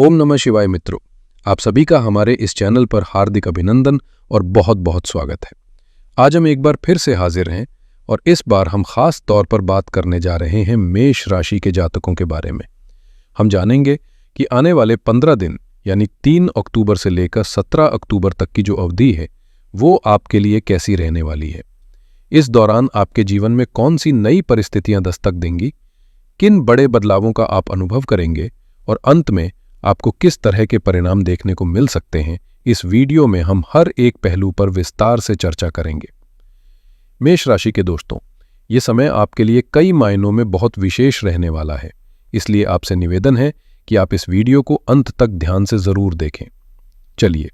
ओम नमः शिवाय मित्रों, आप सभी का हमारे इस चैनल पर हार्दिक अभिनंदन और बहुत बहुत स्वागत है। आज हम एक बार फिर से हाजिर हैं और इस बार हम खास तौर पर बात करने जा रहे हैं मेष राशि के जातकों के बारे में। हम जानेंगे कि आने वाले 15 दिन यानी 3 अक्टूबर से लेकर 17 अक्टूबर तक की जो अवधि है वो आपके लिए कैसी रहने वाली है। इस दौरान आपके जीवन में कौन सी नई परिस्थितियां दस्तक देंगी, किन बड़े बदलावों का आप अनुभव करेंगे और अंत में आपको किस तरह के परिणाम देखने को मिल सकते हैं, इस वीडियो में हम हर एक पहलू पर विस्तार से चर्चा करेंगे। मेष राशि के दोस्तों, ये समय आपके लिए कई मायनों में बहुत विशेष रहने वाला है, इसलिए आपसे निवेदन है कि आप इस वीडियो को अंत तक ध्यान से जरूर देखें। चलिए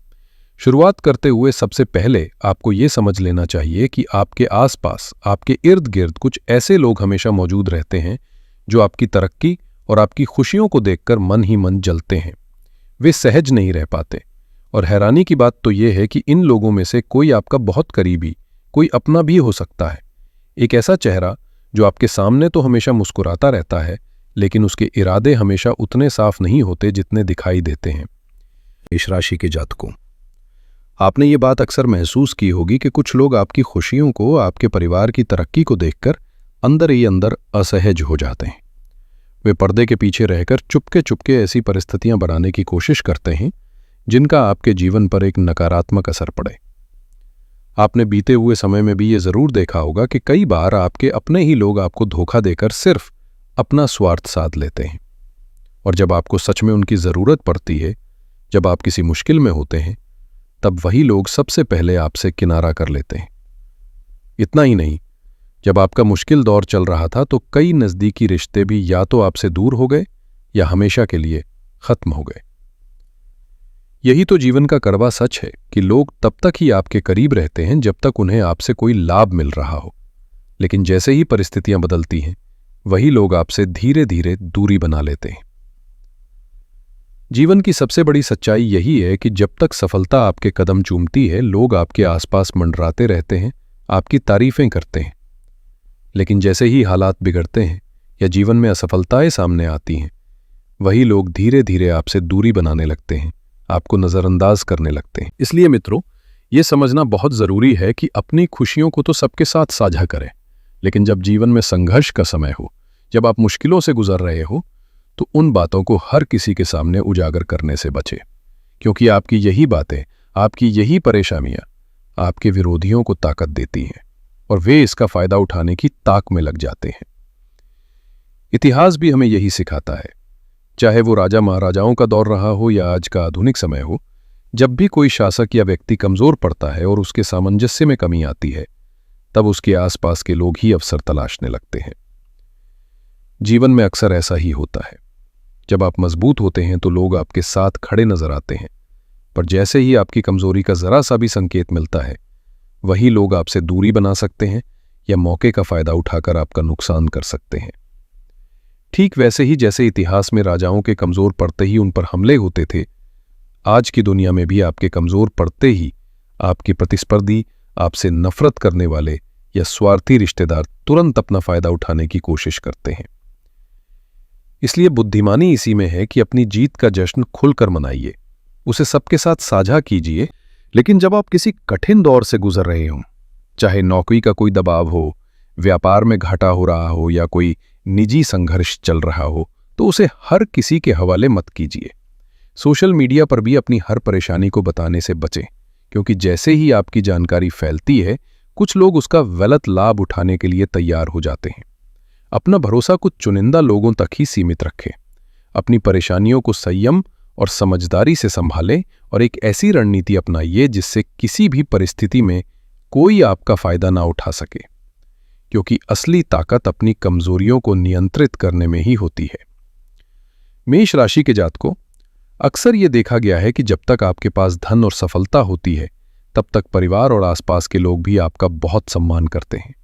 शुरुआत करते हुए सबसे पहले आपको ये समझ लेना चाहिए कि आपके आसपास, आपके इर्द गिर्द कुछ ऐसे लोग हमेशा मौजूद रहते हैं जो आपकी तरक्की और आपकी खुशियों को देखकर मन ही मन जलते हैं। वे सहज नहीं रह पाते और हैरानी की बात तो यह है कि इन लोगों में से कोई आपका बहुत करीबी, कोई अपना भी हो सकता है। एक ऐसा चेहरा जो आपके सामने तो हमेशा मुस्कुराता रहता है, लेकिन उसके इरादे हमेशा उतने साफ नहीं होते जितने दिखाई देते हैं। मेष राशि के जातकों, आपने ये बात अक्सर महसूस की होगी कि कुछ लोग आपकी खुशियों को, आपके परिवार की तरक्की को देखकर अंदर ही अंदर असहज हो जाते हैं। वे पर्दे के पीछे रहकर चुपके चुपके ऐसी परिस्थितियां बनाने की कोशिश करते हैं जिनका आपके जीवन पर एक नकारात्मक असर पड़े। आपने बीते हुए समय में भी ये जरूर देखा होगा कि कई बार आपके अपने ही लोग आपको धोखा देकर सिर्फ अपना स्वार्थ साध लेते हैं, और जब आपको सच में उनकी जरूरत पड़ती है, जब आप किसी मुश्किल में होते हैं, तब वही लोग सबसे पहले आपसे किनारा कर लेते हैं। इतना ही नहीं, जब आपका मुश्किल दौर चल रहा था तो कई नजदीकी रिश्ते भी या तो आपसे दूर हो गए या हमेशा के लिए खत्म हो गए। यही तो जीवन का कड़वा सच है कि लोग तब तक ही आपके करीब रहते हैं जब तक उन्हें आपसे कोई लाभ मिल रहा हो, लेकिन जैसे ही परिस्थितियां बदलती हैं, वही लोग आपसे धीरे धीरे दूरी बना लेते हैं। जीवन की सबसे बड़ी सच्चाई यही है कि जब तक सफलता आपके कदम चूमती है, लोग आपके आसपास मंडराते रहते हैं, आपकी तारीफें करते हैं। लेकिन जैसे ही हालात बिगड़ते हैं या जीवन में असफलताएं सामने आती हैं, वही लोग धीरे धीरे आपसे दूरी बनाने लगते हैं, आपको नजरअंदाज करने लगते हैं। इसलिए मित्रों, ये समझना बहुत जरूरी है कि अपनी खुशियों को तो सबके साथ साझा करें, लेकिन जब जीवन में संघर्ष का समय हो, जब आप मुश्किलों से गुजर रहे हो, तो उन बातों को हर किसी के सामने उजागर करने से बचें, क्योंकि आपकी यही बातें, आपकी यही परेशानियां आपके विरोधियों को ताकत देती हैं और वे इसका फायदा उठाने की ताक में लग जाते हैं। इतिहास भी हमें यही सिखाता है, चाहे वो राजा महाराजाओं का दौर रहा हो या आज का आधुनिक समय हो। जब भी कोई शासक या व्यक्ति कमजोर पड़ता है और उसके सामंजस्य में कमी आती है, तब उसके आसपास के लोग ही अवसर तलाशने लगते हैं। जीवन में अक्सर ऐसा ही होता है, जब आप मजबूत होते हैं तो लोग आपके साथ खड़े नजर आते हैं, पर जैसे ही आपकी कमजोरी का जरा सा भी संकेत मिलता है, वही लोग आपसे दूरी बना सकते हैं या मौके का फायदा उठाकर आपका नुकसान कर सकते हैं। ठीक वैसे ही जैसे इतिहास में राजाओं के कमजोर पड़ते ही उन पर हमले होते थे, आज की दुनिया में भी आपके कमजोर पड़ते ही आपके प्रतिस्पर्धी, आपसे नफरत करने वाले या स्वार्थी रिश्तेदार तुरंत अपना फायदा उठाने की कोशिश करते हैं। इसलिए बुद्धिमानी इसी में है कि अपनी जीत का जश्न खुलकर मनाइए, उसे सबके साथ साझा कीजिए। लेकिन जब आप किसी कठिन दौर से गुजर रहे हों, चाहे नौकरी का कोई दबाव हो, व्यापार में घाटा हो रहा हो या कोई निजी संघर्ष चल रहा हो, तो उसे हर किसी के हवाले मत कीजिए। सोशल मीडिया पर भी अपनी हर परेशानी को बताने से बचें, क्योंकि जैसे ही आपकी जानकारी फैलती है, कुछ लोग उसका गलत लाभ उठाने के लिए तैयार हो जाते हैं। अपना भरोसा कुछ चुनिंदा लोगों तक ही सीमित रखें। अपनी परेशानियों को संयम और समझदारी से संभालें और एक ऐसी रणनीति अपनाइए जिससे किसी भी परिस्थिति में कोई आपका फायदा ना उठा सके, क्योंकि असली ताकत अपनी कमजोरियों को नियंत्रित करने में ही होती है। मेष राशि के जातकों, अक्सर यह देखा गया है कि जब तक आपके पास धन और सफलता होती है, तब तक परिवार और आसपास के लोग भी आपका बहुत सम्मान करते हैं।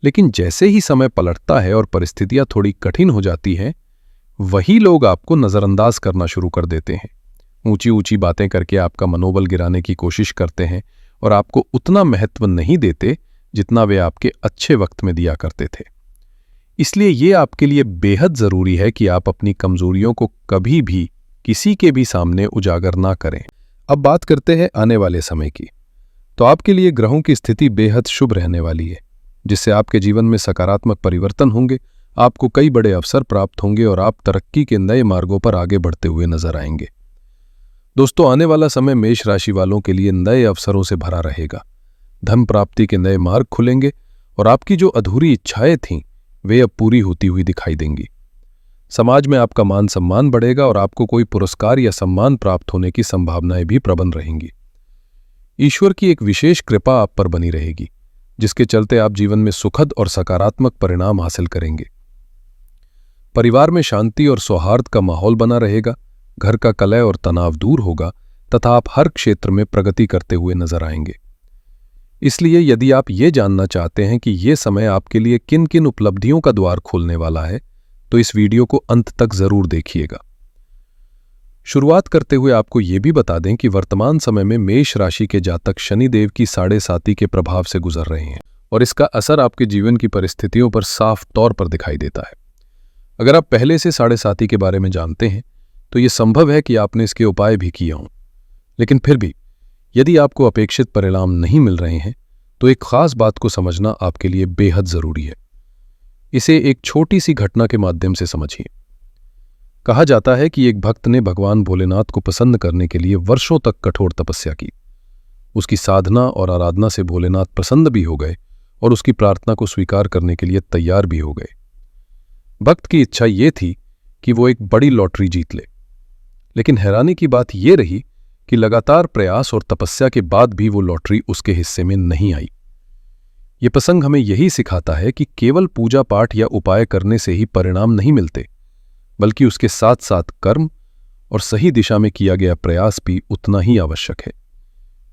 लेकिन जैसे ही समय पलटता है और परिस्थितियां थोड़ी कठिन हो जाती हैं, वही लोग आपको नजरअंदाज करना शुरू कर देते हैं, ऊंची ऊंची बातें करके आपका मनोबल गिराने की कोशिश करते हैं और आपको उतना महत्व नहीं देते जितना वे आपके अच्छे वक्त में दिया करते थे। इसलिए ये आपके लिए बेहद जरूरी है कि आप अपनी कमजोरियों को कभी भी किसी के भी सामने उजागर ना करें। अब बात करते हैं आने वाले समय की। तो आपके लिए ग्रहों की स्थिति बेहद शुभ रहने वाली है, जिससे आपके जीवन में सकारात्मक परिवर्तन होंगे, आपको कई बड़े अवसर प्राप्त होंगे और आप तरक्की के नए मार्गों पर आगे बढ़ते हुए नजर आएंगे। दोस्तों, आने वाला समय मेष राशि वालों के लिए नए अवसरों से भरा रहेगा। धन प्राप्ति के नए मार्ग खुलेंगे और आपकी जो अधूरी इच्छाएं थीं वे अब पूरी होती हुई दिखाई देंगी। समाज में आपका मान सम्मान बढ़ेगा और आपको कोई पुरस्कार या सम्मान प्राप्त होने की संभावनाएं भी प्रबल रहेंगी। ईश्वर की एक विशेष कृपा आप पर बनी रहेगी, जिसके चलते आप जीवन में सुखद और सकारात्मक परिणाम हासिल करेंगे। परिवार में शांति और सौहार्द का माहौल बना रहेगा, घर का कलह और तनाव दूर होगा तथा आप हर क्षेत्र में प्रगति करते हुए नजर आएंगे। इसलिए यदि आप ये जानना चाहते हैं कि ये समय आपके लिए किन किन उपलब्धियों का द्वार खोलने वाला है, तो इस वीडियो को अंत तक जरूर देखिएगा। शुरुआत करते हुए आपको ये भी बता दें कि वर्तमान समय में मेष राशि के जातक शनिदेव की 7.5 के प्रभाव से गुजर रहे हैं और इसका असर आपके जीवन की परिस्थितियों पर साफ तौर पर दिखाई देता है। अगर आप पहले से 7.5 के बारे में जानते हैं तो ये संभव है कि आपने इसके उपाय भी किए हों, लेकिन फिर भी यदि आपको अपेक्षित परिणाम नहीं मिल रहे हैं तो एक खास बात को समझना आपके लिए बेहद जरूरी है। इसे एक छोटी सी घटना के माध्यम से समझिए। कहा जाता है कि एक भक्त ने भगवान भोलेनाथ को प्रसन्न करने के लिए वर्षों तक कठोर तपस्या की। उसकी साधना और आराधना से भोलेनाथ प्रसन्न भी हो गए और उसकी प्रार्थना को स्वीकार करने के लिए तैयार भी हो गए। भक्त की इच्छा ये थी कि वो एक बड़ी लॉटरी जीत ले, लेकिन हैरानी की बात यह रही कि लगातार प्रयास और तपस्या के बाद भी वो लॉटरी उसके हिस्से में नहीं आई। ये प्रसंग हमें यही सिखाता है कि केवल पूजा पाठ या उपाय करने से ही परिणाम नहीं मिलते, बल्कि उसके साथ साथ कर्म और सही दिशा में किया गया प्रयास भी उतना ही आवश्यक है।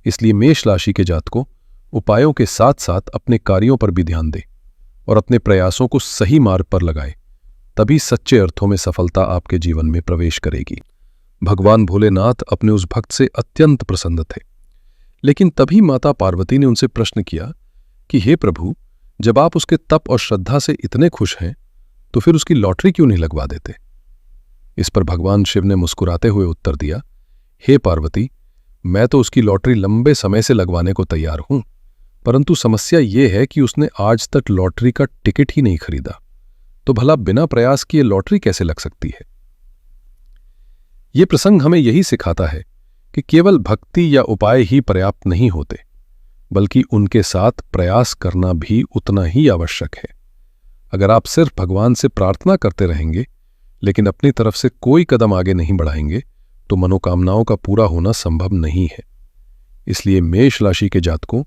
इसलिए मेष राशि के जातकों उपायों के साथ साथ अपने कार्यों पर भी ध्यान दें और अपने प्रयासों को सही मार्ग पर लगाएं, तभी सच्चे अर्थों में सफलता आपके जीवन में प्रवेश करेगी। भगवान भोलेनाथ अपने उस भक्त से अत्यंत प्रसन्न थे, लेकिन तभी माता पार्वती ने उनसे प्रश्न किया कि हे प्रभु, जब आप उसके तप और श्रद्धा से इतने खुश हैं तो फिर उसकी लॉटरी क्यों नहीं लगवा देते? इस पर भगवान शिव ने मुस्कुराते हुए उत्तर दिया, हे पार्वती, मैं तो उसकी लॉटरी लंबे समय से लगवाने को तैयार हूं, परंतु समस्या यह है कि उसने आज तक लॉटरी का टिकट ही नहीं खरीदा, तो भला बिना प्रयास किए लॉटरी कैसे लग सकती है? यह प्रसंग हमें यही सिखाता है कि केवल भक्ति या उपाय ही पर्याप्त नहीं होते, बल्कि उनके साथ प्रयास करना भी उतना ही आवश्यक है। अगर आप सिर्फ भगवान से प्रार्थना करते रहेंगे लेकिन अपनी तरफ से कोई कदम आगे नहीं बढ़ाएंगे तो मनोकामनाओं का पूरा होना संभव नहीं है। इसलिए मेष राशि के जातकों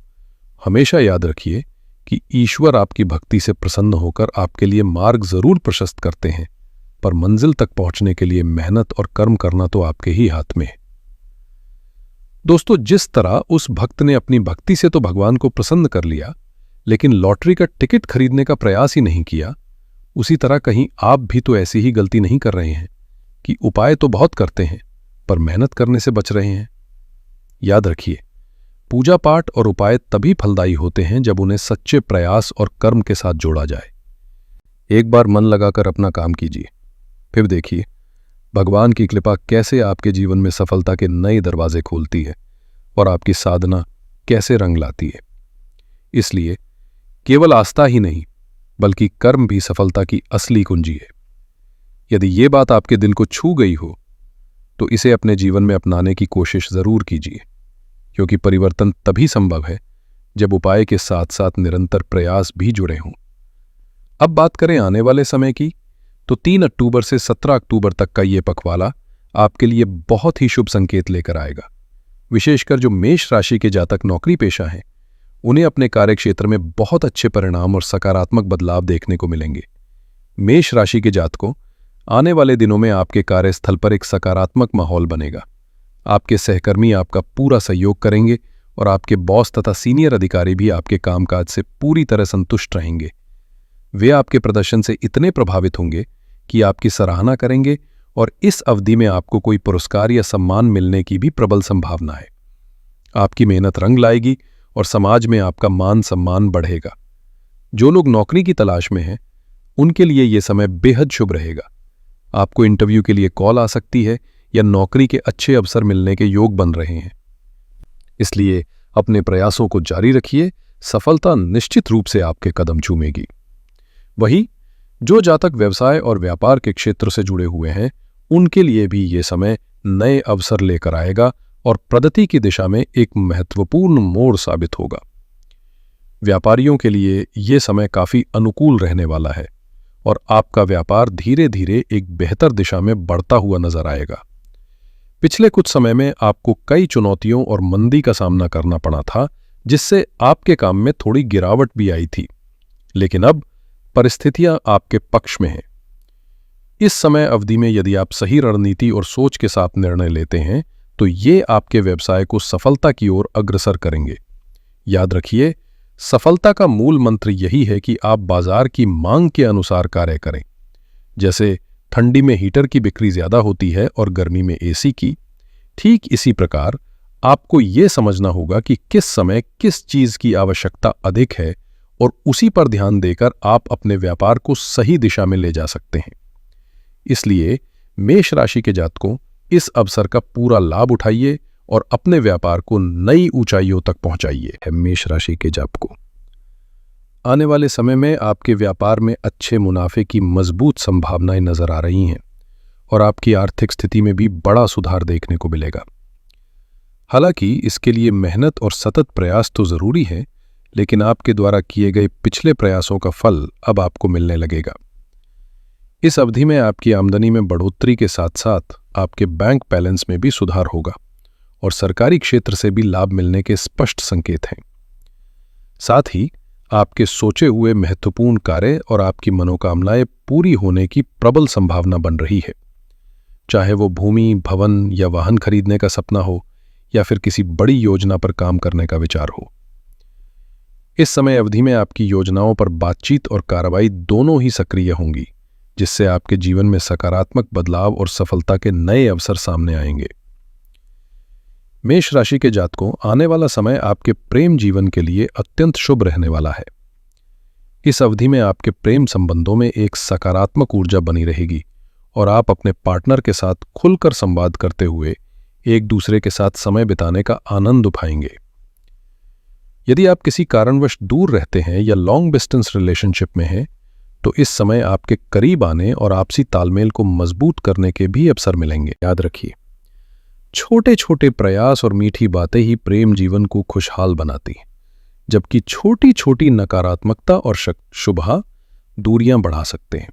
हमेशा याद रखिए कि ईश्वर आपकी भक्ति से प्रसन्न होकर आपके लिए मार्ग जरूर प्रशस्त करते हैं, पर मंजिल तक पहुंचने के लिए मेहनत और कर्म करना तो आपके ही हाथ में है। दोस्तों, जिस तरह उस भक्त ने अपनी भक्ति से तो भगवान को प्रसन्न कर लिया, लेकिन लॉटरी का टिकट खरीदने का प्रयास ही नहीं किया, उसी तरह कहीं आप भी तो ऐसी ही गलती नहीं कर रहे हैं कि उपाय तो बहुत करते हैं पर मेहनत करने से बच रहे हैं। याद रखिए, पूजा पाठ और उपाय तभी फलदायी होते हैं जब उन्हें सच्चे प्रयास और कर्म के साथ जोड़ा जाए। एक बार मन लगाकर अपना काम कीजिए, फिर देखिए भगवान की कृपा कैसे आपके जीवन में सफलता के नए दरवाजे खोलती है और आपकी साधना कैसे रंग लाती है। इसलिए केवल आस्था ही नहीं बल्कि कर्म भी सफलता की असली कुंजी है। यदि ये बात आपके दिल को छू गई हो तो इसे अपने जीवन में अपनाने की कोशिश जरूर कीजिए, क्योंकि परिवर्तन तभी संभव है जब उपाय के साथ साथ निरंतर प्रयास भी जुड़े हों। अब बात करें आने वाले समय की, तो 3 अक्टूबर से 17 अक्टूबर तक का ये पखवाड़ा आपके लिए बहुत ही शुभ संकेत लेकर आएगा। विशेषकर जो मेष राशि के जातक नौकरी पेशा हैं, उन्हें अपने कार्यक्षेत्र में बहुत अच्छे परिणाम और सकारात्मक बदलाव देखने को मिलेंगे। मेष राशि के जातकों, आने वाले दिनों में आपके कार्यस्थल पर एक सकारात्मक माहौल बनेगा। आपके सहकर्मी आपका पूरा सहयोग करेंगे और आपके बॉस तथा सीनियर अधिकारी भी आपके कामकाज से पूरी तरह संतुष्ट रहेंगे। वे आपके प्रदर्शन से इतने प्रभावित होंगे कि आपकी सराहना करेंगे और इस अवधि में आपको कोई पुरस्कार या सम्मान मिलने की भी प्रबल संभावना है। आपकी मेहनत रंग लाएगी और समाज में आपका मान सम्मान बढ़ेगा। जो लोग नौकरी की तलाश में हैं, उनके लिए यह समय बेहद शुभ रहेगा। आपको इंटरव्यू के लिए कॉल आ सकती है या नौकरी के अच्छे अवसर मिलने के योग बन रहे हैं। इसलिए अपने प्रयासों को जारी रखिए, सफलता निश्चित रूप से आपके कदम चूमेगी। वहीं जो जातक व्यवसाय और व्यापार के क्षेत्र से जुड़े हुए हैं, उनके लिए भी ये समय नए अवसर लेकर आएगा और प्रगति की दिशा में एक महत्वपूर्ण मोड़ साबित होगा। व्यापारियों के लिए ये समय काफी अनुकूल रहने वाला है और आपका व्यापार धीरे धीरे एक बेहतर दिशा में बढ़ता हुआ नजर आएगा। पिछले कुछ समय में आपको कई चुनौतियों और मंदी का सामना करना पड़ा था, जिससे आपके काम में थोड़ी गिरावट भी आई थी, लेकिन अब परिस्थितियां आपके पक्ष में हैं। इस समय अवधि में यदि आप सही रणनीति और सोच के साथ निर्णय लेते हैं तो ये आपके व्यवसाय को सफलता की ओर अग्रसर करेंगे। याद रखिए, सफलता का मूल मंत्र यही है कि आप बाजार की मांग के अनुसार कार्य करें। जैसे ठंडी में हीटर की बिक्री ज्यादा होती है और गर्मी में एसी की, ठीक इसी प्रकार आपको ये समझना होगा कि किस समय किस चीज की आवश्यकता अधिक है और उसी पर ध्यान देकर आप अपने व्यापार को सही दिशा में ले जा सकते हैं। इसलिए मेष राशि के जातकों, इस अवसर का पूरा लाभ उठाइए और अपने व्यापार को नई ऊंचाइयों तक पहुंचाइए। मेष राशि के जातकों, आने वाले समय में आपके व्यापार में अच्छे मुनाफे की मजबूत संभावनाएं नजर आ रही हैं और आपकी आर्थिक स्थिति में भी बड़ा सुधार देखने को मिलेगा। हालांकि इसके लिए मेहनत और सतत प्रयास तो जरूरी है, लेकिन आपके द्वारा किए गए पिछले प्रयासों का फल अब आपको मिलने लगेगा। इस अवधि में आपकी आमदनी में बढ़ोतरी के साथ साथ आपके बैंक बैलेंस में भी सुधार होगा और सरकारी क्षेत्र से भी लाभ मिलने के स्पष्ट संकेत हैं। साथ ही आपके सोचे हुए महत्वपूर्ण कार्य और आपकी मनोकामनाएं पूरी होने की प्रबल संभावना बन रही है। चाहे वो भूमि, भवन या वाहन खरीदने का सपना हो या फिर किसी बड़ी योजना पर काम करने का विचार हो, इस समय अवधि में आपकी योजनाओं पर बातचीत और कार्रवाई दोनों ही सक्रिय होंगी, जिससे आपके जीवन में सकारात्मक बदलाव और सफलता के नए अवसर सामने आएंगे। मेष राशि के जातकों, आने वाला समय आपके प्रेम जीवन के लिए अत्यंत शुभ रहने वाला है। इस अवधि में आपके प्रेम संबंधों में एक सकारात्मक ऊर्जा बनी रहेगी और आप अपने पार्टनर के साथ खुलकर संवाद करते हुए एक दूसरे के साथ समय बिताने का आनंद उठाएंगे। यदि आप किसी कारणवश दूर रहते हैं या लॉन्ग डिस्टेंस रिलेशनशिप में हैं, तो इस समय आपके करीब आने और आपसी तालमेल को मजबूत करने के भी अवसर मिलेंगे। याद रखिए, छोटे छोटे प्रयास और मीठी बातें ही प्रेम जीवन को खुशहाल बनाती हैं, जबकि छोटी छोटी नकारात्मकता और शुभा दूरियां बढ़ा सकते हैं।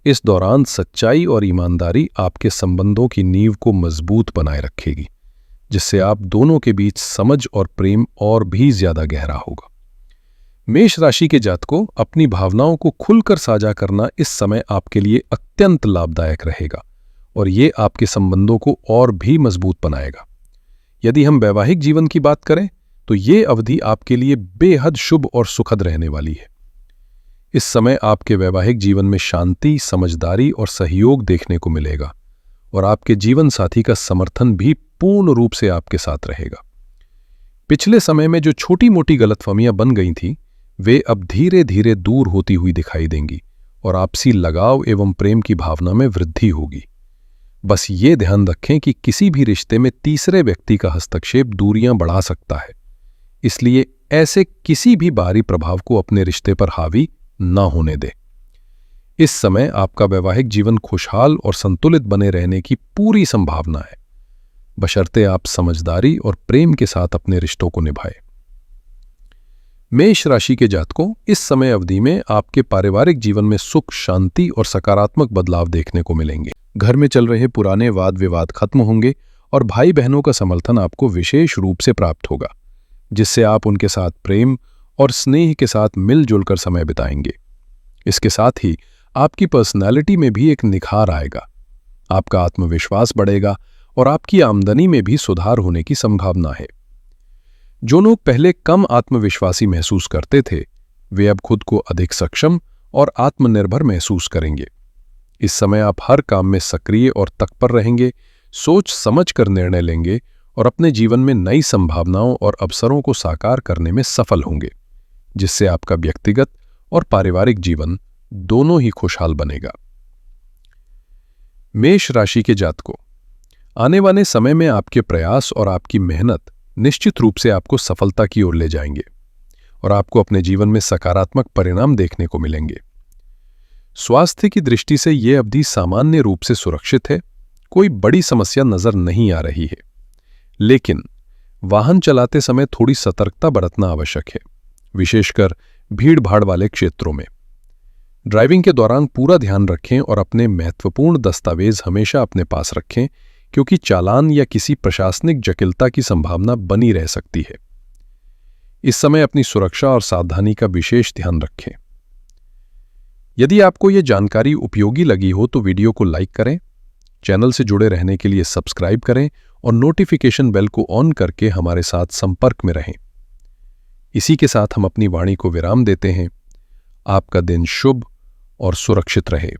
इस दौरान सच्चाई और ईमानदारी आपके संबंधों की नींव को मजबूत बनाए रखेगी, जिससे आप दोनों के बीच समझ और प्रेम और भी ज्यादा गहरा होगा। मेष राशि के जातकों, अपनी भावनाओं को खुलकर साझा करना इस समय आपके लिए अत्यंत लाभदायक रहेगा और ये आपके संबंधों को और भी मजबूत बनाएगा। यदि हम वैवाहिक जीवन की बात करें तो ये अवधि आपके लिए बेहद शुभ और सुखद रहने वाली है। इस समय आपके वैवाहिक जीवन में शांति, समझदारी और सहयोग देखने को मिलेगा और आपके जीवन साथी का समर्थन भी पूर्ण रूप से आपके साथ रहेगा। पिछले समय में जो छोटी मोटी गलतफहमियां बन गई थीं, वे अब धीरे धीरे दूर होती हुई दिखाई देंगी और आपसी लगाव एवं प्रेम की भावना में वृद्धि होगी। बस ये ध्यान रखें कि किसी भी रिश्ते में तीसरे व्यक्ति का हस्तक्षेप दूरियां बढ़ा सकता है, इसलिए ऐसे किसी भी बाहरी प्रभाव को अपने रिश्ते पर हावी न होने दें। इस समय आपका वैवाहिक जीवन खुशहाल और संतुलित बने रहने की पूरी संभावना है, बशर्ते आप समझदारी और प्रेम के साथ अपने रिश्तों को निभाएं। मेष राशि के जातकों, इस समय अवधि में आपके पारिवारिक जीवन में सुख, शांति और सकारात्मक बदलाव देखने को मिलेंगे। घर में चल रहे पुराने वाद विवाद खत्म होंगे और भाई बहनों का समर्थन आपको विशेष रूप से प्राप्त होगा, जिससे आप उनके साथ प्रेम और स्नेह के साथ मिलजुल कर समय बिताएंगे। इसके साथ ही आपकी पर्सनैलिटी में भी एक निखार आएगा, आपका आत्मविश्वास बढ़ेगा और आपकी आमदनी में भी सुधार होने की संभावना है। जो लोग पहले कम आत्मविश्वासी महसूस करते थे, वे अब खुद को अधिक सक्षम और आत्मनिर्भर महसूस करेंगे। इस समय आप हर काम में सक्रिय और तत्पर रहेंगे, सोच समझ कर निर्णय लेंगे और अपने जीवन में नई संभावनाओं और अवसरों को साकार करने में सफल होंगे, जिससे आपका व्यक्तिगत और पारिवारिक जीवन दोनों ही खुशहाल बनेगा। मेष राशि के जातकों, आने वाले समय में आपके प्रयास और आपकी मेहनत निश्चित रूप से आपको सफलता की ओर ले जाएंगे और आपको अपने जीवन में सकारात्मक परिणाम देखने को मिलेंगे। स्वास्थ्य की दृष्टि से यह अवधि सामान्य रूप से सुरक्षित है, कोई बड़ी समस्या नजर नहीं आ रही है। लेकिन वाहन चलाते समय थोड़ी सतर्कता बरतना आवश्यक है, विशेषकर भीड़-भाड़ वाले क्षेत्रों में। ड्राइविंग के दौरान पूरा ध्यान रखें और अपने महत्वपूर्ण दस्तावेज हमेशा अपने पास रखें, क्योंकि चालान या किसी प्रशासनिक जटिलता की संभावना बनी रह सकती है। इस समय अपनी सुरक्षा और सावधानी का विशेष ध्यान रखें। यदि आपको यह जानकारी उपयोगी लगी हो तो वीडियो को लाइक करें, चैनल से जुड़े रहने के लिए सब्सक्राइब करें और नोटिफिकेशन बेल को ऑन करके हमारे साथ संपर्क में रहें। इसी के साथ हम अपनी वाणी को विराम देते हैं। आपका दिन शुभ और सुरक्षित रहे।